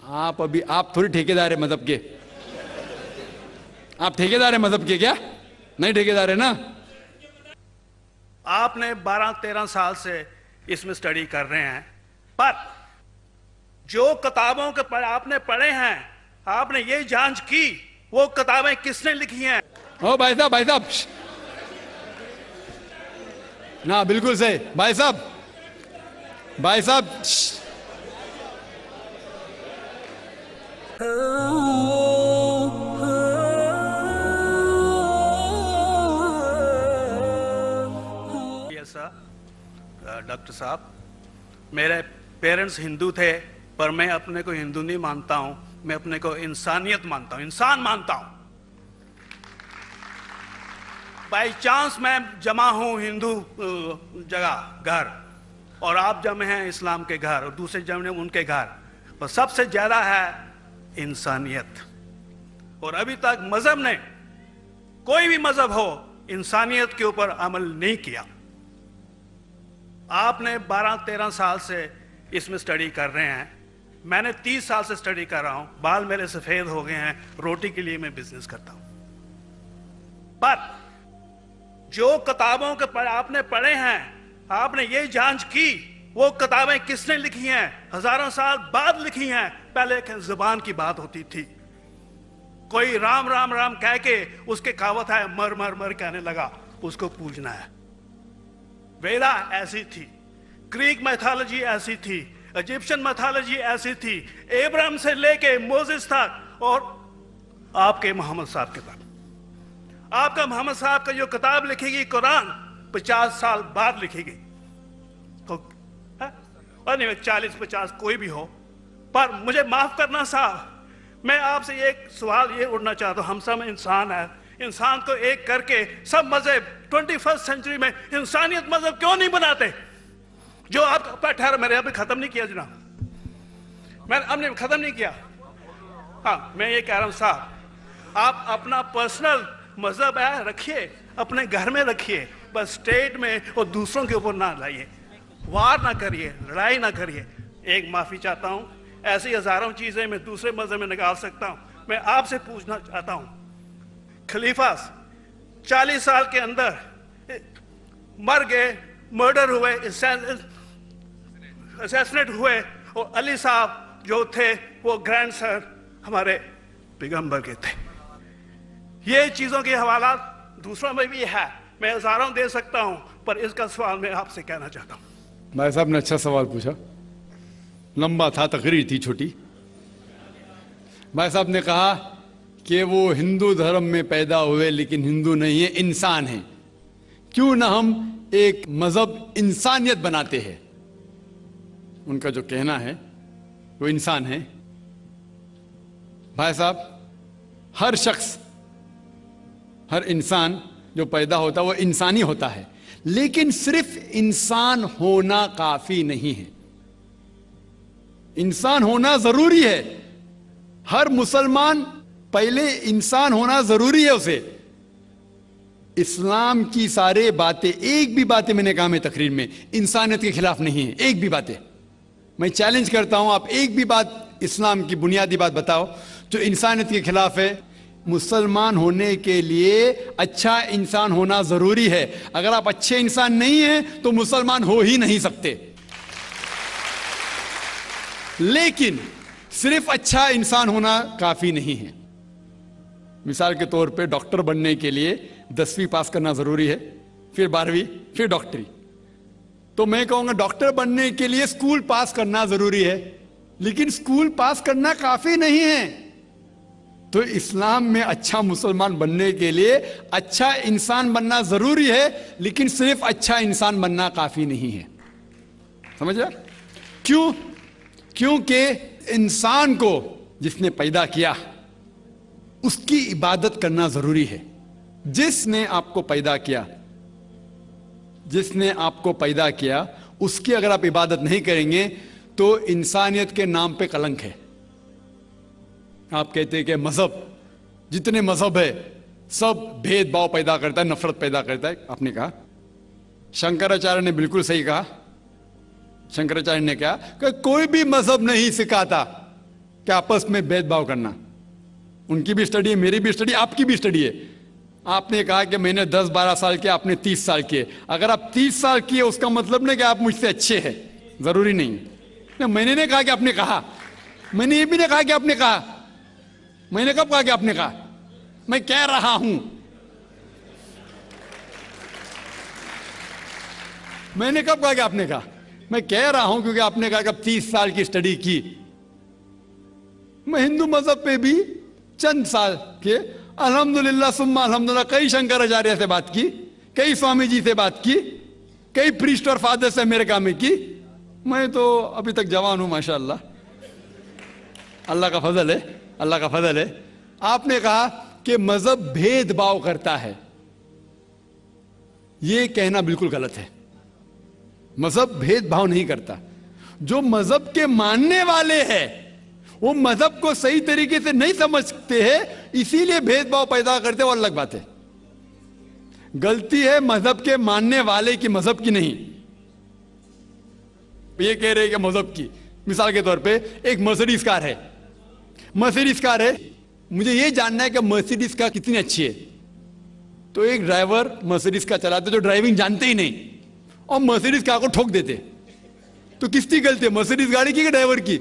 आप थोड़ी ठेकेदार है मजहब के। आप ठेकेदार है मजहब के क्या? नहीं ठेकेदार है ना। आपने 12-13 साल से इसमें स्टडी कर रहे हैं, पर जो किताबों के आपने पढ़े हैं, आपने ये जांच की वो किताबें किसने लिखी हैं? ओ भाई साहब ना, बिल्कुल सही भाई साहब। डॉक्टर साहब, मेरे पेरेंट्स हिंदू थे, पर मैं अपने को हिंदू नहीं मानता हूं, मैं अपने को इंसानियत मानता हूं, इंसान मानता हूं। बाई चांस मैं जमा हूं हिंदू जगह घर, और आप जमे हैं इस्लाम के घर, और दूसरे जमे उनके घर, पर सबसे ज्यादा है इंसानियत। और अभी तक मजहब ने, कोई भी मजहब हो, इंसानियत के ऊपर अमल नहीं किया। आपने 12-13 साल से इसमें स्टडी कर रहे हैं, मैंने 30 साल से स्टडी कर रहा हूं, बाल मेरे सफेद हो गए हैं, रोटी के लिए मैं बिजनेस करता हूं। पर जो किताबों के आपने पढ़े हैं, आपने ये जांच की वो किताबें किसने लिखी हैं? हजारों साल बाद लिखी हैं। पहले एक जुबान की बात होती थी, कोई राम राम राम कह के उसके कहावत है मर मर मर कहने लगा, उसको पूजना है। वेदा ऐसी थी, ग्रीक मैथोलॉजी ऐसी थी, इजिप्शियन मैथोलॉजी ऐसी थी, इब्राहिम से लेके मोसेस तक, और आपके मोहम्मद साहब के तक। आपका मोहम्मद साहब का जो किताब लिखेगी कुरान 50 साल बाद लिखेगी, तो और नहीं 40-50 कोई भी हो। पर मुझे माफ करना साहब, मैं आपसे एक सवाल ये उठना चाहता हूं, हम सब इंसान है, इंसान को एक करके सब मजहब 21st सेंचुरी में इंसानियत मजहब क्यों नहीं बनाते? जो आप ठहर, मैंने अभी खत्म नहीं किया जनाब, मैंने हमने खत्म नहीं किया। हाँ, मैं ये कह रहा हूं साहब, आप अपना पर्सनल मजहब है रखिए, अपने घर में रखिए, बस स्टेट में और दूसरों के ऊपर ना लाइए, वार ना करिए, लड़ाई ना करिए। एक माफी चाहता हूं, ऐसी हजारों चीजें मैं दूसरे मजहब में निकाल सकता हूं। मैं आपसे पूछना चाहता हूं, खलीफा 40 साल के अंदर मर गए, मर्डर हुए, असैसिनेट हुए, और अली साहब जो थे वो ग्रैंडसन हमारे पैगंबर के थे। ये चीजों के हवाला दूसरों में भी है, मैं हजारों दे सकता हूं, पर इसका सवाल मैं आपसे कहना चाहता हूं। भाई साहब ने अच्छा सवाल पूछा, लंबा था, तकरीर थी छोटी। भाई साहब ने कहा कि वो हिंदू धर्म में पैदा हुए लेकिन हिंदू नहीं है, इंसान है। क्यों ना हम एक मजहब इंसानियत बनाते हैं? उनका जो कहना है वो इंसान है। भाई साहब, हर शख्स, हर इंसान जो पैदा होता है वो इंसानी होता है, लेकिन सिर्फ इंसान होना काफी नहीं है। इंसान होना जरूरी है। हर मुसलमान पहले इंसान होना जरूरी है उसे। इस्लाम की सारे बातें, एक भी बातें मैंने कहा मैं तकरीर में, इंसानियत के खिलाफ नहीं है। एक भी बातें मैं चैलेंज करता हूं, आप एक भी बात इस्लाम की बुनियादी बात बताओ जो इंसानियत के खिलाफ है। मुसलमान होने के लिए अच्छा इंसान होना जरूरी है। अगर आप अच्छे इंसान नहीं हैं तो मुसलमान हो ही नहीं सकते। लेकिन सिर्फ अच्छा इंसान होना काफी नहीं है। मिसाल के तौर पे डॉक्टर बनने के लिए 10वीं पास करना जरूरी है, फिर 12वीं, फिर डॉक्टरी। तो मैं कहूंगा डॉक्टर बनने के लिए स्कूल पास करना जरूरी है, लेकिन स्कूल पास करना काफी नहीं है। तो इस्लाम में अच्छा मुसलमान बनने के लिए अच्छा इंसान बनना जरूरी है, लेकिन सिर्फ अच्छा इंसान बनना काफी नहीं है। समझ रहे? क्यों? क्योंकि इंसान को जिसने पैदा किया उसकी इबादत करना जरूरी है। जिसने आपको पैदा किया, जिसने आपको पैदा किया, उसकी अगर आप इबादत नहीं करेंगे तो इंसानियत के नाम पे कलंक है। आप कहते हैं कि मजहब, जितने मजहब है सब भेदभाव पैदा करता है, नफरत पैदा करता है। आपने कहा, शंकराचार्य ने बिल्कुल सही कहा। शंकराचार्य ने कहा कि कोई भी मजहब नहीं सिखाता कि आपस में भेदभाव करना। उनकी भी स्टडी है, मेरी भी स्टडी, आपकी भी स्टडी है। आपने कहा कि मैंने 10-12 साल किया, आपने 30 साल किए। अगर आप 30 साल किए उसका मतलब नहीं कि आप मुझसे अच्छे हैं, जरूरी नहीं। मैंने नहीं कहा कि आपने कहा, मैंने ये भी नहीं कहा कि आपने कहा। मैंने कब कहा कि आपने कहा? मैं कह रहा हूं, मैंने कब कहा कि आपने कहा? मैं कह रहा हूं क्योंकि आपने कहा कि अब 30 साल की स्टडी की। मैं हिंदू मजहब पे भी चंद साल के अल्हम्दुलिल्लाह सुम्मा अल्हम्दुलिल्लाह कई शंकराचार्य से बात की, कई स्वामी जी से बात की, कई प्रीस्ट और फादर से अमेरिका में की। मैं तो अभी तक जवान हूं माशाअल्लाह, अल्लाह का फजल है, अल्लाह का फजल है। आपने कहा कि मजहब भेदभाव करता है, यह कहना बिल्कुल गलत है। मजहब भेदभाव नहीं करता। जो मजहब के मानने वाले हैं वो मजहब को सही तरीके से नहीं समझते हैं, इसीलिए भेदभाव पैदा करते हैं, वो अलग बात है। गलती है मजहब के मानने वाले की, मजहब की नहीं। ये कह रहे हैं कि मजहब की, मिसाल के तौर पे एक मर्सिडीज कार है, मर्सिडीज कार है, मुझे ये जानना है कि मर्सिडीज कार कितनी अच्छी है। तो एक ड्राइवर मर्सिडीज कार चलाते जो ड्राइविंग जानते ही नहीं और मर्सिडीज कार को ठोक देते, तो किसकी गलती है, मर्सिडीज गाड़ी की कि ड्राइवर की?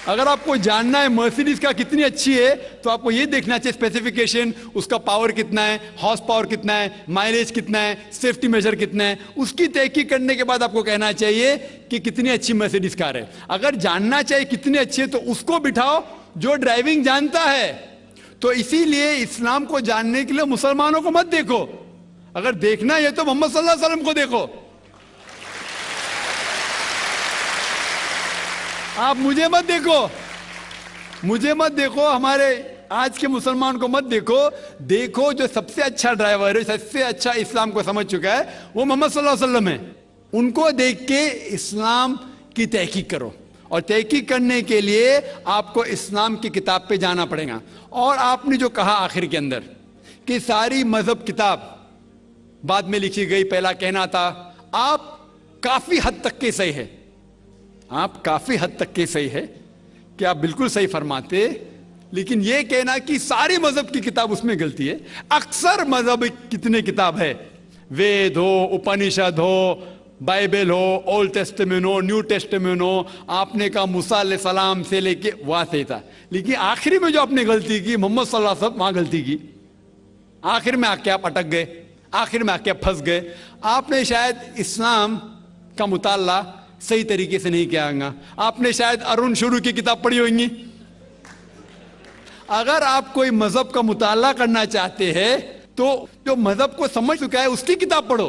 अगर आपको जानना है मर्सिडीज कार कितनी अच्छी है तो आपको यह देखना चाहिए स्पेसिफिकेशन, उसका पावर कितना है, हॉर्स पावर कितना है, माइलेज कितना है, सेफ्टी मेजर कितना है। उसकी तहकीक करने के बाद आपको कहना चाहिए कि कितनी अच्छी मर्सिडीज कार है। अगर जानना चाहिए कितनी अच्छी है तो उसको बिठाओ जो ड्राइविंग जानता है। तो इसीलिए इस्लाम को जानने के लिए मुसलमानों को मत देखो, अगर देखना है तो मोहम्मद सल्लल्लाहु अलैहि वसल्लम को देखो। आप मुझे मत देखो, मुझे मत देखो, हमारे आज के मुसलमान को मत देखो। देखो जो सबसे अच्छा ड्राइवर है, सबसे अच्छा इस्लाम को समझ चुका है, वो मोहम्मद सल्लल्लाहु अलैहि वसल्लम है। उनको देख के इस्लाम की तहकीक करो, और तहकीक करने के लिए आपको इस्लाम की किताब पे जाना पड़ेगा। और आपने जो कहा आखिर के अंदर कि सारी मजहब किताब बाद में लिखी गई, पहला कहना था, आप काफी हद तक के सही है, आप काफी हद तक के सही है कि आप बिल्कुल सही फरमाते, लेकिन यह कहना कि सारी मजहब की किताब उसमें गलती है। अक्सर मजहब कितने किताब है, वेद हो, उपनिषद हो, बाइबल हो, ओल्ड टेस्टामेंट हो, न्यू टेस्टामेंट हो, आपने कहा मूसा अलैहिस्सलाम से लेके वहां से था, लेकिन आखिरी में जो आपने गलती की मोहम्मद सल्लल्लाहु अलैहि वसल्लम, वहां गलती की। आखिर में आके आप अटक गए, आखिर में आके आप फंस गए। आपने शायद इस्लाम का मुताला सही तरीके से नहीं किया होगा, आपने शायद अरुण शुरू की किताब पढ़ी होगी। अगर आप कोई मजहब का मुताला करना चाहते हैं तो जो मजहब को समझ चुका है उसकी किताब पढ़ो।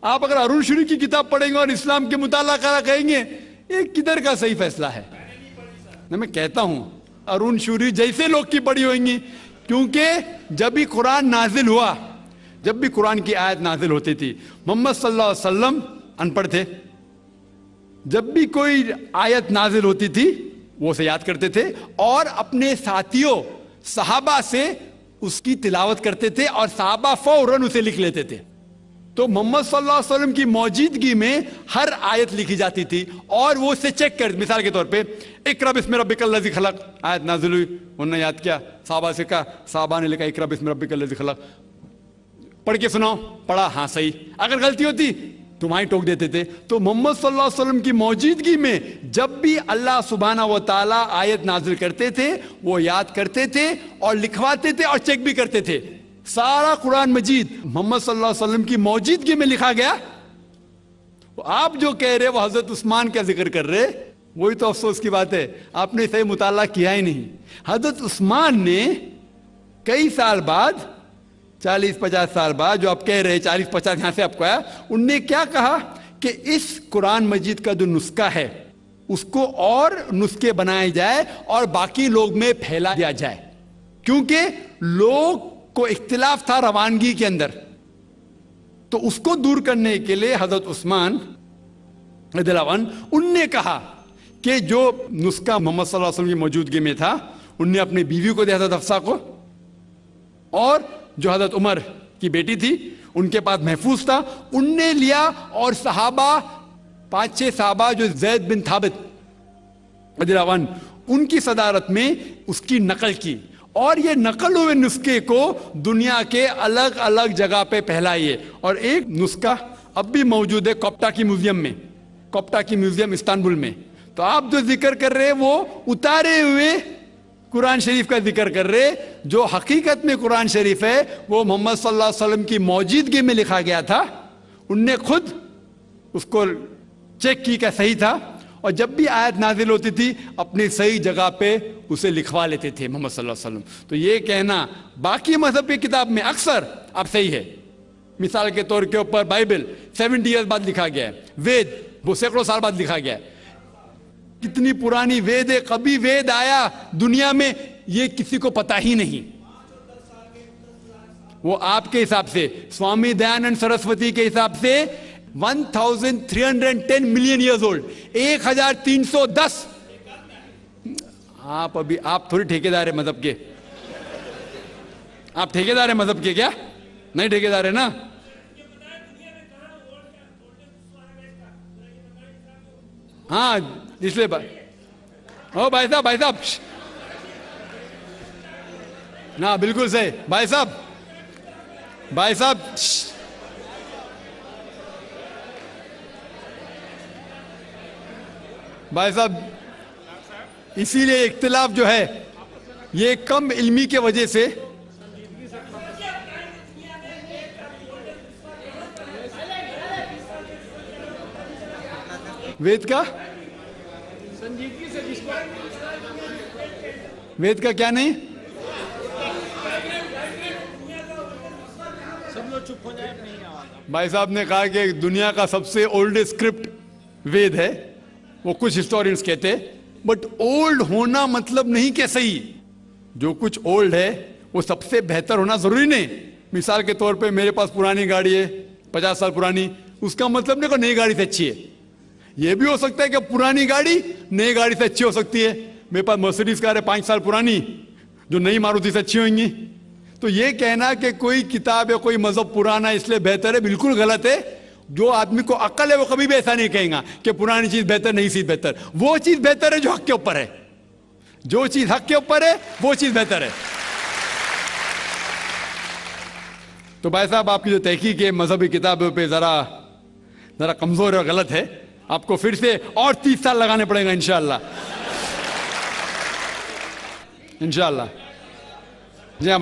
आप अगर अरुण शुरू की किताब पढ़ेंगे और इस्लाम के मुताला करा कहेंगे, ये किधर का सही फैसला है? मैं कहता हूं अरुण शुरू जैसे लोग की पढ़ी होंगी, क्योंकि जब भी कुरान नाजिल हुआ, जब भी कुरान की आयत नाजिल होती थी, मोहम्मद सल्लल्लाहु अलैहि वसल्लम अनपढ़ थे। जब भी कोई आयत नाजिल होती थी वो उसे याद करते थे और अपने साथियों सहाबा से उसकी तिलावत करते थे, और सहाबा फौरन उसे लिख लेते थे। तो मोहम्मद सल्लल्लाहु अलैहि वसल्लम की मौजूदगी में हर आयत लिखी जाती थी और वो उसे चेक कर, मिसाल के तौर पे इक़रा बिस्मि रब्बिकल लज़ी खलक़ आयत नाजिल हुई, उन्होंने याद किया, सहाबा से कहा, सहाबा ने लिखा इक़रा बिस्मि रब्बिकल लज़ी खलक़, पढ़ के सुनाओ, पढ़ा, हाँ सही। अगर गलती होती तुम्हारी टोक देते थे। तो मोहम्मद सल्लल्लाहु अलैहि वसल्लम की मौजूदगी में जब भी अल्लाह सुब्हाना व तआला आयत नाजिल करते थे वो याद करते थे और लिखवाते थे और चेक भी करते थे। सारा कुरान मजीद मोहम्मद सल्लल्लाहु अलैहि वसल्लम की मौजूदगी में लिखा गया। आप जो कह रहे वो हजरत उस्मान का जिक्र कर रहे, वही तो अफसोस की बात है, आपने सही मुताला किया ही नहीं। हजरत उस्मान ने कई साल बाद, 40-50 साल बाद, जो आप कह रहे 40-50 यहां से आपको आया, उनने क्या कहा कि इस कुरान मजीद का जो नुस्खा है उसको और नुस्खे बनाए जाए और बाकी लोग में फैला दिया जाए, क्योंकि लोग को इख्तिलाफ था रवानगी के अंदर। तो उसको दूर करने के लिए हजरत उस्मान रज़ियल्लाहु अन्हु उनने कहा कि जो नुस्खा मोहम्मद सल्लल्लाहु अलैहि वसल्लम की मौजूदगी में था, उनने अपनी बीवी को दिया, हजरत हफ्सा को, और जो हजरत उमर की बेटी थी उनके पास महफूज था, उनने लिया और सहाबा 5-6 साहबा जो जैद बिन थाबित रज़ियल्लाहु अन्हु, उनकी सदारत में उसकी नकल की, और ये नकल हुए नुस्खे को दुनिया के अलग अलग जगह पे फैलाइए। और एक नुस्खा अब भी मौजूद है कोप्टा की म्यूजियम में, कोप्टा की म्यूजियम इस्तांबुल में। तो आप जो जिक्र कर रहे हैं वो उतारे हुए कुरान शरीफ का जिक्र कर रहे, जो हकीकत में कुरान शरीफ है वो मोहम्मद सल्लल्लाहु अलैहि वसल्लम की मौजूदगी में लिखा गया था। उनने खुद उसको चेक की क्या सही था, और जब भी आयत नाजिल होती थी अपनी सही जगह पे उसे लिखवा लेते थे मोहम्मद सल्लल्लाहु अलैहि वसल्लम। तो ये कहना बाकी मजहब की किताब में अक्सर अब सही है। मिसाल के तौर के ऊपर बाइबल 70 ईयर्स बाद लिखा गया है, वेद वो सैकड़ों साल बाद लिखा गया है। कितनी पुरानी वेद है, कभी वेद आया दुनिया में ये किसी को पता ही नहीं। वो आपके हिसाब से, स्वामी दयानंद सरस्वती के हिसाब से 1310 मिलियन ईयर्स ओल्ड, 1310। आप थोड़ी ठेकेदार है मजहब के, आप ठेकेदार है मजहब के क्या? नहीं ठेकेदार है ना। हाँ इसलिए ओ भाई साहब ना, बिल्कुल सही भाई साहब भाई साहब, इसीलिए इख्तिलाफ जो है ये कम इल्मी के वजह से। वेद का संजीदगी से, वेद का क्या नहीं, सब लोग चुप हो जाए। भाई साहब ने कहा कि दुनिया का सबसे ओल्डेस्ट स्क्रिप्ट वेद है, वो कुछ हिस्टोरियंस कहते हैं। बट ओल्ड होना मतलब नहीं कि सही, जो कुछ ओल्ड है वो सबसे बेहतर होना जरूरी नहीं। मिसाल के तौर पे मेरे पास पुरानी गाड़ी है 50 साल पुरानी, उसका मतलब नहीं कि नई गाड़ी से अच्छी है। ये भी हो सकता है कि पुरानी गाड़ी नई गाड़ी से अच्छी हो सकती है। मेरे पास मर्सिडीज कार है 5 साल पुरानी, जो नई मारुति से अच्छी होंगी। तो ये कहना कि कोई किताब या कोई मजहब पुराना इसलिए बेहतर है, बिल्कुल गलत है। जो आदमी को अक्ल है वो कभी भी ऐसा नहीं कहेगा कि पुरानी चीज बेहतर, नई चीज बेहतर। वो चीज बेहतर है जो हक के ऊपर है, जो चीज हक के ऊपर है वो चीज बेहतर है। तो भाई साहब आपकी जो तहकीक है मजहबी किताबों पे जरा कमजोर और गलत है। आपको फिर से और 30 साल लगाने पड़ेगा इंशाअल्लाह। इंशाअल्लाह जी हाँ।